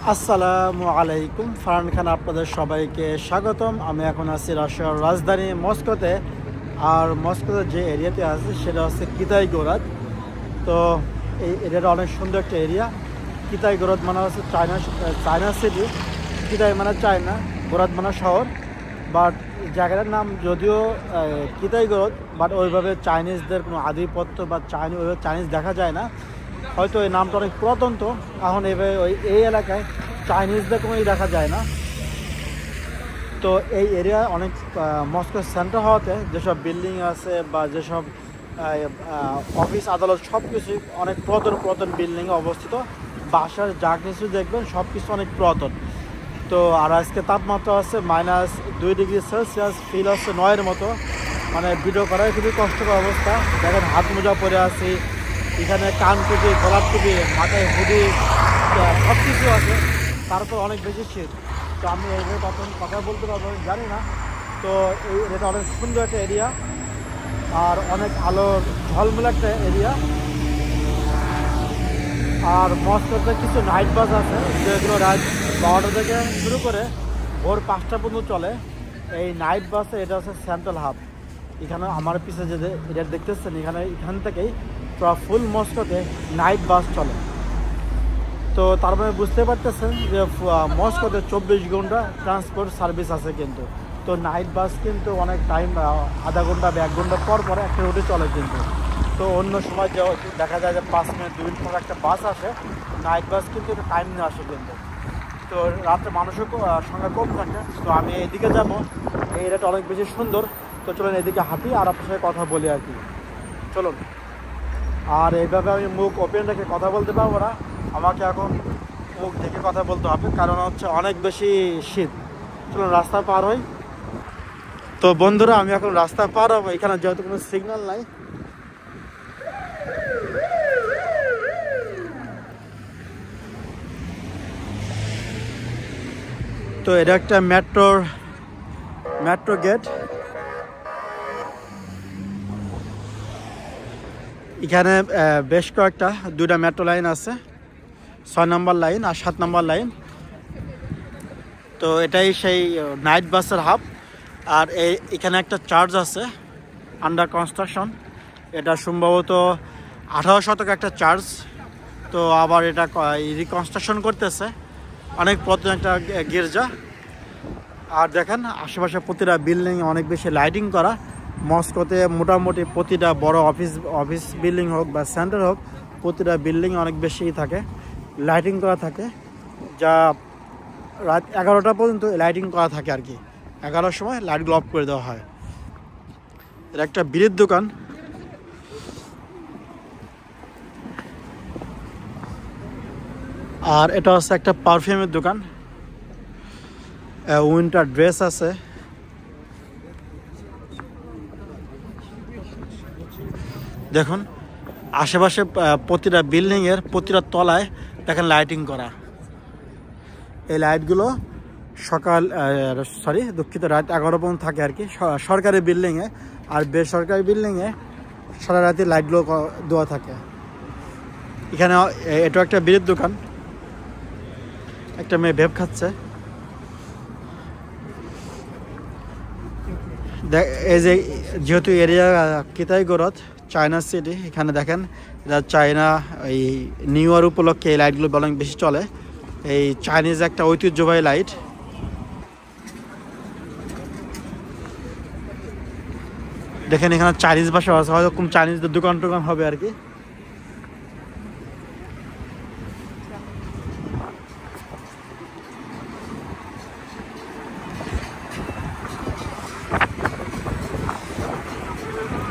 আসসালামু আলাইকুম, ফারহান খান আপনাদের সবাইকে স্বাগতম। আমি এখন আছি রাশিয়ার রাজধানী মস্কোতে। আর মস্কোতে যে এরিয়াতে আছে সেটা হচ্ছে কিতাইগোরাদ। তো এই এরিয়াটা অনেক সুন্দর একটা এরিয়া। কিতাইগোরাদ মানে হচ্ছে চায়না সিটি। কিতাই মানে চায়না, গোরাদ মানে শহর। বাট জায়গাটার নাম যদিও কিতাইগোরাদ, বাট ওইভাবে চাইনিজদের কোনো আধিপত্য বা ওইভাবে চাইনিজ দেখা যায় না। হয়তো এই নামটা অনেক পুরাতন, তো এখন এভাবে এই এলাকায় চাইনিজদের কোনোই দেখা যায় না। তো এই এরিয়া অনেক মস্কো সেন্টার হওয়াতে যেসব বিল্ডিং আছে বা যেসব অফিস আদালত সব কিছুই অনেক পুরাতন বিল্ডিংয়ে অবস্থিত। বাসার যা কিছু দেখবেন সব কিছু অনেক পুরাতন। তো আর আজকে তাপমাত্রা আছে -2°C, ফিল হচ্ছে 9-এর মতো। মানে ভিডিও করার খুবই কষ্টকর অবস্থা। দেখেন হাত মোজা পরে আছি, এখানে কান টুপি, গলার টুপি, মাথায় হুডি, সব কিছু আছে, তারপর অনেক বেশি শীত। তো আমি এইভাবে কথা বলতে পারবো জানি না। তো এটা অনেক সুন্দর একটা এরিয়া আর অনেক আলোর ঝলমলে একটা এরিয়া। আর মস্কোতে কিছু নাইট বাস আছে যেগুলো রাত 12টা থেকে শুরু করে ভোর 5টা পর্যন্ত চলে। এই নাইট বাসে এটা হচ্ছে সেন্ট্রাল হাব। এখানে আমার পিছনে যে এটা দেখতেছেন, এখান থেকেই পুরো ফুল মস্কোতে নাইট বাস চলে। তো তার মানে বুঝতে পারতেছেন যে মস্কোতে 24 ঘন্টা ট্রান্সপোর্ট সার্ভিস আছে কিন্তু। তো নাইট বাস কিন্তু অনেক টাইম, আধা ঘন্টা বা 1 ঘন্টা পর পর একটা রুটে চলে কিন্তু। তো অন্য সময় যে দেখা যায় যে 5 মিনিট 2 মিনিট পর একটা বাস আসে, নাইট বাস কিন্তু একটু টাইম নিয়ে আসে কিন্তু। তো রাত্রে মানুষের সংখ্যা কম থাকে। তো আমি এদিকে যাবো, এই এরিয়াটা অনেক বেশি সুন্দর। তো চলুন এদিকে হাঁটি আর আপনার সাথে কথা বলি আর কি। চলুন। আর এইভাবে আমি মুখ ওপেন রেখে কথা বলতে পারবো না, আমাকে এখন মুখ ঢেকে কথা বলতে হবে, কারণ হচ্ছে অনেক বেশি শীত। চলুন রাস্তা পার হই। তো বন্ধুরা, আমি এখন রাস্তা পার হবো, এখানে যেহেতু কোনো সিগন্যাল নাই। তো এটা একটা মেট্রো গেট। এখানে বেশ কয়েকটা 2টা মেট্রো লাইন আছে, 6 নম্বর লাইন আর 7 নম্বর লাইন। তো এটাই সেই নাইট বাসের হাব। আর এখানে একটা চার্চ আছে আন্ডার কনস্ট্রাকশন। এটা সম্ভবত 18 শতকের একটা চার্চ। তো আবার এটা রিকনস্ট্রাকশন করতেছে। অনেক পুরাতন একটা গির্জা। আর দেখেন আশেপাশে প্রতিটা বিল্ডিং অনেক বেশি লাইটিং করা। মস্কোতে মোটামুটি প্রতিটা বড় অফিস বিল্ডিং হোক বা সেন্টার হোক, প্রতিটা বিল্ডিং অনেক বেশি থাকে, লাইটিং করা থাকে। যা রাত 11টা পর্যন্ত লাইটিং করা থাকে আর কি। 11টার সময় লাইটগুলো অফ করে দেওয়া হয়। এটা একটা বিড়ির দোকান। আর এটা হচ্ছে একটা পারফিউমের দোকান। উইন্টার ড্রেস আছে। দেখুন আশেপাশে প্রতিটা বিল্ডিংয়ের প্রতিটা তলায় দেখেন লাইটিং করা। এই লাইটগুলো রাত 11 পর্যন্ত থাকে আর কি সরকারি বিল্ডিংয়ে। আর বেসরকারি বিল্ডিংয়ে সারা রাতে লাইটগুলো দেওয়া থাকে। এখানে এটা একটা বিড়ির দোকান। একটা মেয়ে ভেপ খাচ্ছে। এই যে যেহেতু এরিয়া কিতাইগোরাদ চায়না সিটি, এখানে দেখেন এটা চায়না এই নিউ ইয়ার উপলক্ষে এই লাইটগুলো অনেক বেশি চলে। এই চাইনিজ একটা ঐতিহ্যবাহী লাইট। দেখেন এখানে চাইনিজ ভাষা আছে, হয়তো কোন চাইনিজদের দোকান টোকান হবে আর কি।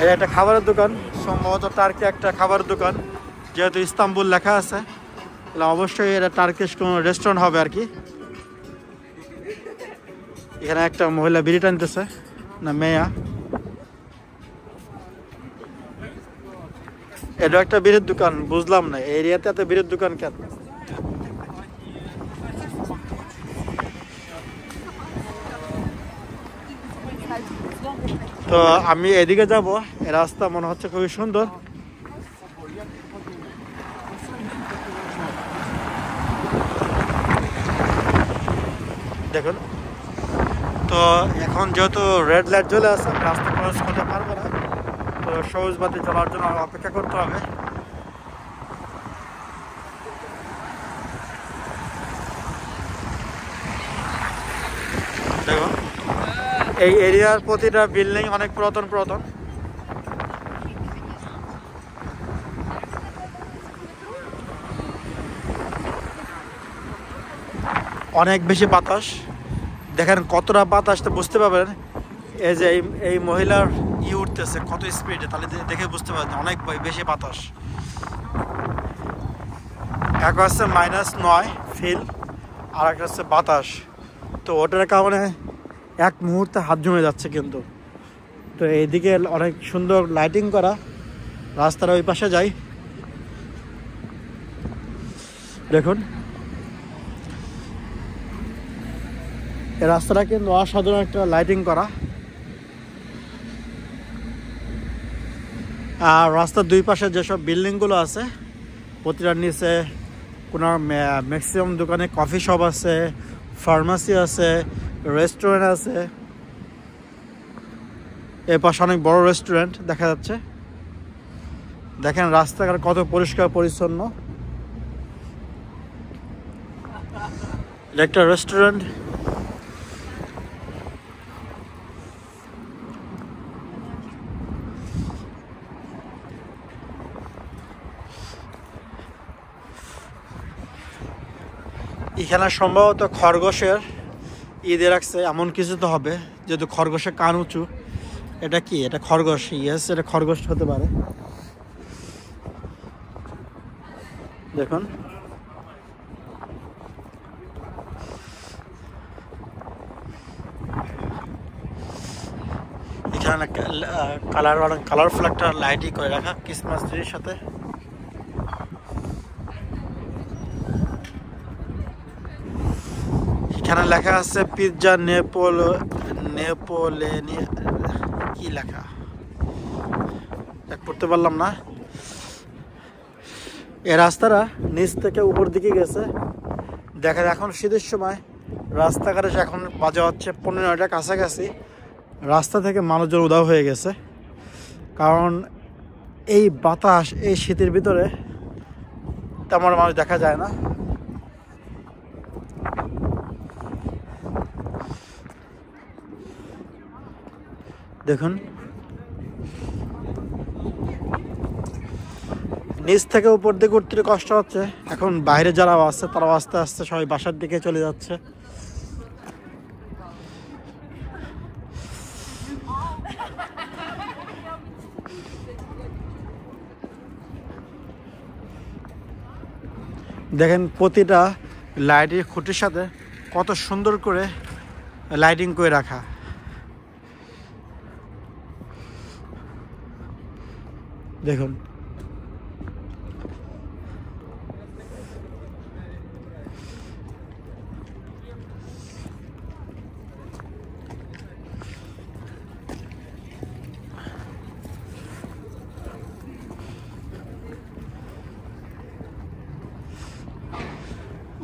এটা একটা খাবারের দোকান, সম্ভবত টার্কি একটা খাবারের দোকান। যেহেতু ইস্তাম্বুল লেখা আছে, তাহলে অবশ্যই এটা টার্কিশ কোনো রেস্টুরেন্ট হবে আর কি। এখানে একটা মহিলা বিড়ি টানতেছে, না মেয়া। এটা একটা বিড়ির দোকান, বুঝলাম না এরিয়াতে এত বিড়ির দোকান কেন। তো আমি এদিকে যাব, এই রাস্তা মনে হচ্ছে খুবই সুন্দর। দেখুন। তো এখন যেহেতু রেড লাইট জ্বলে আছে, রাস্তা ক্রস করতে পারবো না, তো সবুজ বাতি চলার জন্য অপেক্ষা করতে হবে। দেখুন, এই এরিয়ার প্রতিটা বিল্ডিং অনেক পুরাতন পুরাতন। অনেক বেশি বাতাস, দেখেন কতটা বাতাস, তো বুঝতে পারবেন এই যে এই মহিলার উঠতেছে কত স্পিডে, তাহলে দেখে বুঝতে পারবেন অনেক বেশি বাতাস। এক হচ্ছে -9 ফিল, আর একটা হচ্ছে বাতাস। তো ওটার কারণে এক মুহূর্তে হাত জমে যাচ্ছে কিন্তু। তো এইদিকে অনেক সুন্দর লাইটিং করা, রাস্তার ওই পাশে যাই, দেখুন এই রাস্তাটা কিন্তু অসাধারণ একটা লাইটিং করা। আর রাস্তার দুই পাশে যেসব বিল্ডিংগুলো আছে, প্রতিটার নিচে কোনো ম্যাক্সিমাম দোকানে কফি শপ আছে, ফার্মাসি আছে, রেস্টুরেন্ট আছে। এর পাশে অনেক বড় রেস্টুরেন্ট দেখা যাচ্ছে। দেখেন রাস্তাঘাট কত পরিষ্কার পরিচ্ছন্ন। একটা রেস্টুরেন্ট, এখানে সম্ভবত খরগোশের ঈদে রাখছে, এমন কিছু তো হবে, যেহেতু খরগোশের কান উঁচু। এটা কি? এটা খরগোশ? ইয়েস, এটা খরগোশ হতে পারে। দেখুন এখানে কালারফুল একটা লাইটই করে রাখা ক্রিসমাস ট্রির সাথে। এখানে লেখা আছে পিৎজা নেপোলেনি, কি লেখা পড়তে পারলাম না। এই রাস্তাটা নিচ থেকে উপর দিকে গেছে। দেখেন এখন শীতের সময় রাস্তাঘাটে এখন বাজে হচ্ছে 15টার কাছাকাছি, রাস্তা থেকে মানুষজন উধাও হয়ে গেছে। কারণ এই বাতাস, এই শীতের ভিতরে তেমন মানুষ দেখা যায় না। দেখুন নিচ থেকে উপর দিকে উঠতে কষ্ট হচ্ছে। এখন বাইরে যারা আছে তারাও আস্তে আস্তে সবাই বাসার দিকে চলে যাচ্ছে। দেখেন প্রতিটা লাইটের খুঁটির সাথে কত সুন্দর করে লাইটিং করে রাখা। দেখুন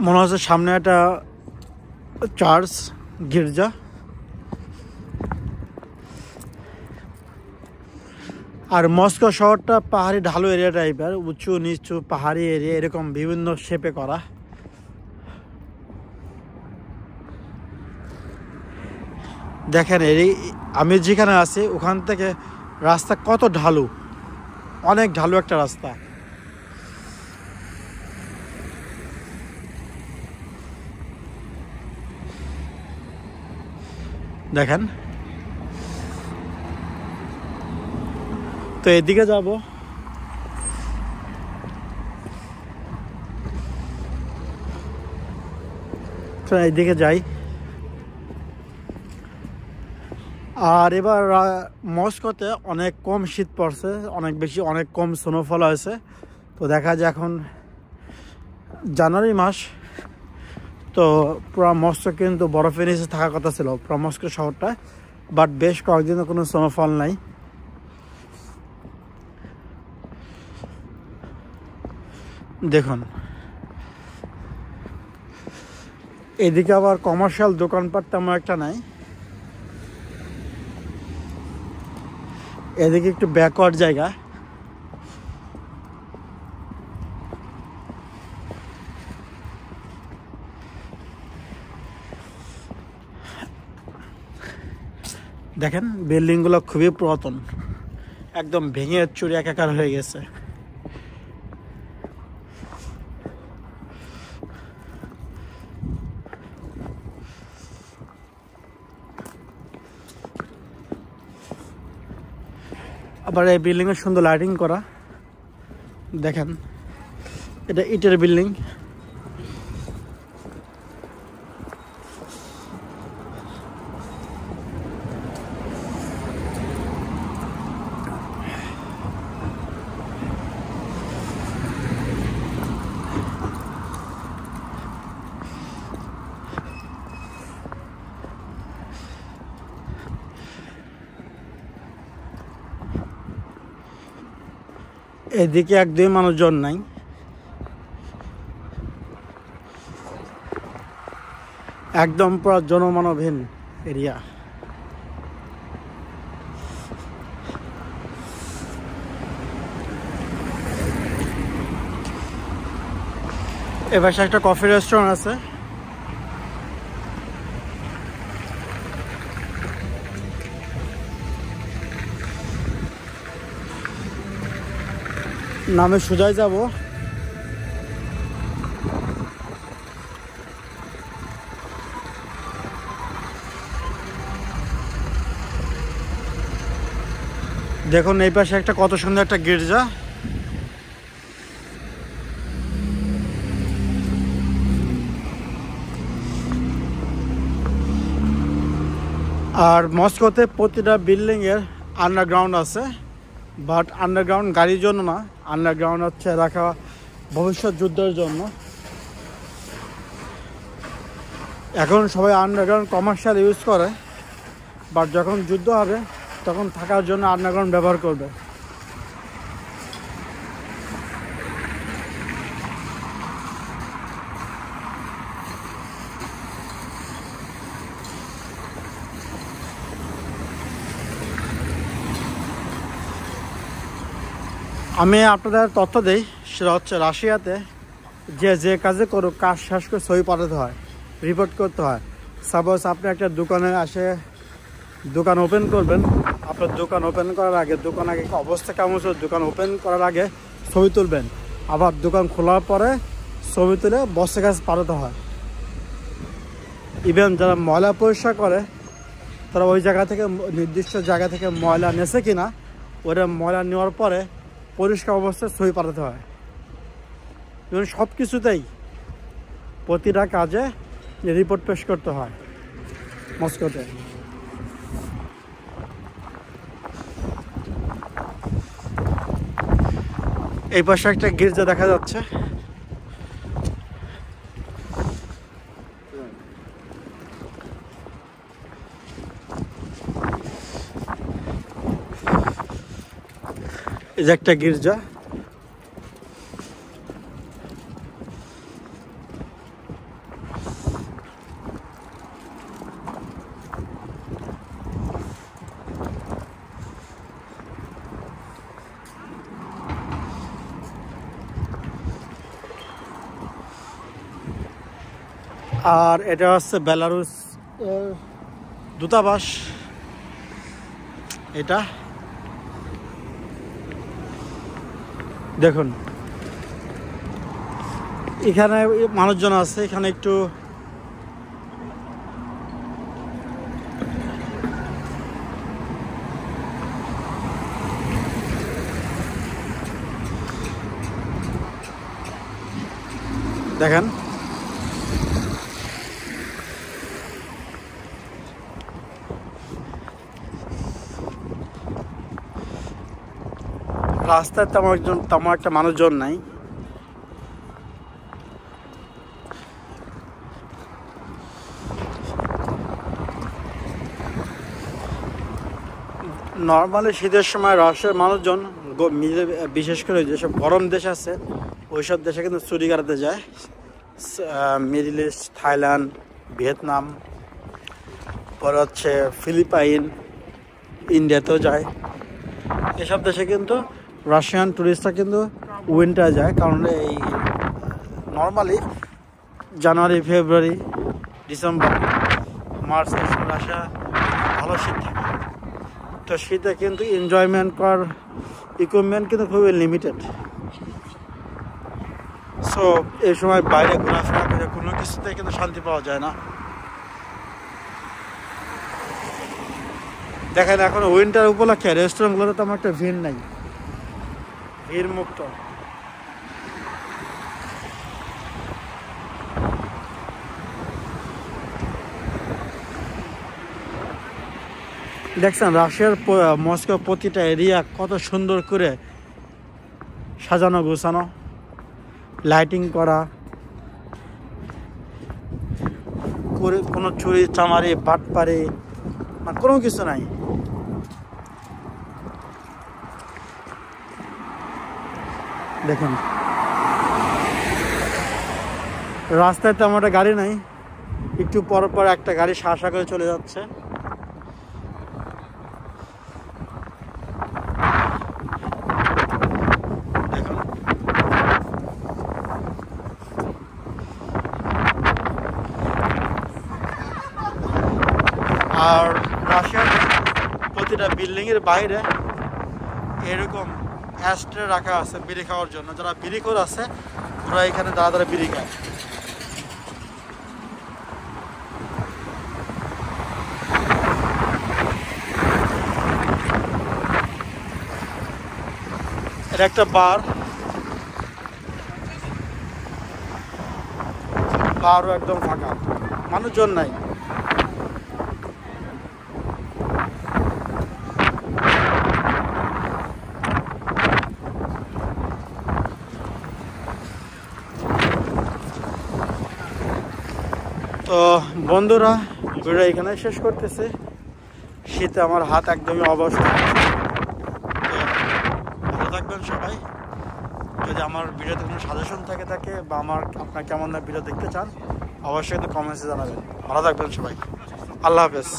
মনে হচ্ছে সামনে একটা চার্চ, গির্জা। আর মস্কো শহরটা পাহাড়ি ঢালু এরিয়া টাইপের, উঁচু নিচু পাহাড়ি এরিয়া, এরকম বিভিন্ন শেপে করা। দেখেন আমি যেখানে আছি ওখান থেকে রাস্তা কত ঢালু, অনেক ঢালু একটা রাস্তা। দেখেন তো এদিকে যাব। তো এইদিকে যাই। আর এবার মস্কোতে অনেক কম শীত পড়ছে, অনেক কম স্নোফল হয়েছে। তো দেখা যায় এখন জানুয়ারি মাস, তো পুরো মস্কো কিন্তু বরফের নিচে থাকার কথা ছিল পুরো মস্কো শহরটা, বাট বেশ কয়েকদিনও কোনো স্নোফল নাই। দেখুন এদিকে আবার কমার্শিয়াল দোকানপাট তেমন একটা নাই, এদিকে একটু ব্যাকওয়ার্ড জায়গা। দেখেন বিল্ডিংগুলো খুবই পুরাতন, একদম ভেঙে চুরি একাকার হয়ে গেছে। আবার এই বিল্ডিং এর সুন্দর লাইটিং করা, দেখেন এটা ইটের বিল্ডিং। এদিকে একদমই মানুষজন নাই, একদম পুরো জনমানবহীন এরিয়া। এবার একটা কফি রেস্টুরেন্ট আছে, নামে সোজাই যাব। দেখুন এই পাশে একটা কত সুন্দর একটা গির্জা, আর মস্কোতে প্রতিটা বিল্ডিং এর আন্ডারগ্রাউন্ড আছে, বাট আন্ডারগ্রাউন্ড গাড়ির জন্য না, আন্ডারগ্রাউন্ড হচ্ছে রাখা ভবিষ্যৎ যুদ্ধের জন্য। এখন সবাই আন্ডারগ্রাউন্ড কমার্শিয়াল ইউজ করে, বাট যখন যুদ্ধ হবে তখন থাকার জন্য আন্ডারগ্রাউন্ড ব্যবহার করবে। আমি আপনাদের তথ্য দিই, সেটা হচ্ছে রাশিয়াতে যে কাজে করুক, কাজ শেষ করে সই পাঠাতে হয়, রিপোর্ট করতে হয়। সাপোজ আপনি একটা দোকানে আসে দোকান ওপেন করবেন, আপনার দোকান ওপেন করার আগে দোকান আগে অবস্থা কেমন ছিল, দোকান ওপেন করার আগে ছবি তুলবেন, আবার দোকান খোলার পরে ছবি তুলে বসের কাছে পাঠাতে হয়। ইভেন যারা ময়লা পরিষ্কার করে তারা ওই জায়গা থেকে নির্দিষ্ট জায়গা থেকে ময়লা নেছে কিনা, ওটা ময়লা নেওয়ার পরে পরিষ্কার অবস্থায় ছবি পাঠাতে হয়। এবং সব কিছুতেই প্রতিটা কাজে রিপোর্ট পেশ করতে হয় মস্কোতে। এই পাশে একটা গির্জা দেখা যাচ্ছে, এই যে একটা গির্জা। আর এটা হচ্ছে বেলারুস দূতাবাস। এটা দেখুন এখানে মানুষজন আছে, এখানে একটু দেখেন। রাস্তায় তেমন একটা মানুষজন নাই। নর্মালি শীতের সময় রাশিয়ার মানুষজন বিশেষ করে যেসব গরম দেশ আছে ওইসব দেশে কিন্তু ছুটি কাটাতে যায়, মিডল ইস্ট, থাইল্যান্ড, ভিয়েতনাম, পরে হচ্ছে ফিলিপাইন, ইন্ডিয়াতেও যায়। এসব দেশে কিন্তু রাশিয়ান টুরিস্টরা কিন্তু উইন্টার যায়, কারণ এই নর্মালি জানুয়ারি, ফেব্রুয়ারি, ডিসেম্বর, মার্চ রাশিয়া ভালো শীত থাকে। তো শীতে কিন্তু এনজয়মেন্ট করার ইকুইপমেন্ট কিন্তু খুবই লিমিটেড। সো এই সময় বাইরে ঘোরাফেরা করে কোনো কিছুতে কিন্তু শান্তি পাওয়া যায় না। দেখেন এখন উইন্টার উপলক্ষে রেস্টুরেন্টগুলোতে তেমন একটা ভিড় নাই, ভিড় মুক্ত। দেখছেন রাশিয়ার মস্কো প্রতিটা এরিয়া কত সুন্দর করে সাজানো গোছানো, লাইটিং করা, কোনো চুরি চামারি বাটপারি না, কোনো কিছু নাই। দেখুন রাস্তায় তেমন একটা গাড়ি নাই, একটু পর পর একটা গাড়ি শাসা করে চলে যাচ্ছে। দেখুন আর রাশিয়ার প্রতিটা বিল্ডিং এর বাইরে এরকম অ্যাস্ট্রে রাখা আছে বিড়ি খাওয়ার জন্য। যারা বিড়িখোর আছে ওরা এখানে দাঁড়া দাঁড়া বিড়ি খায়। এটা একটা বারও একদম ফাঁকা, মানুষজন নাই। তো বন্ধুরা ভিডিও এখানে শেষ করতেছে। শীতে আমার হাত একদমই অবস্থা। ভালো থাকবেন সবাই। যদি আমার ভিডিওতে কোনো সাজেশন থাকে বা আপনার কেমন ভিডিও দেখতে চান অবশ্যই কিন্তু কমেন্টসে জানাবেন। ভালো থাকবেন সবাই। আল্লাহ হাফেজ।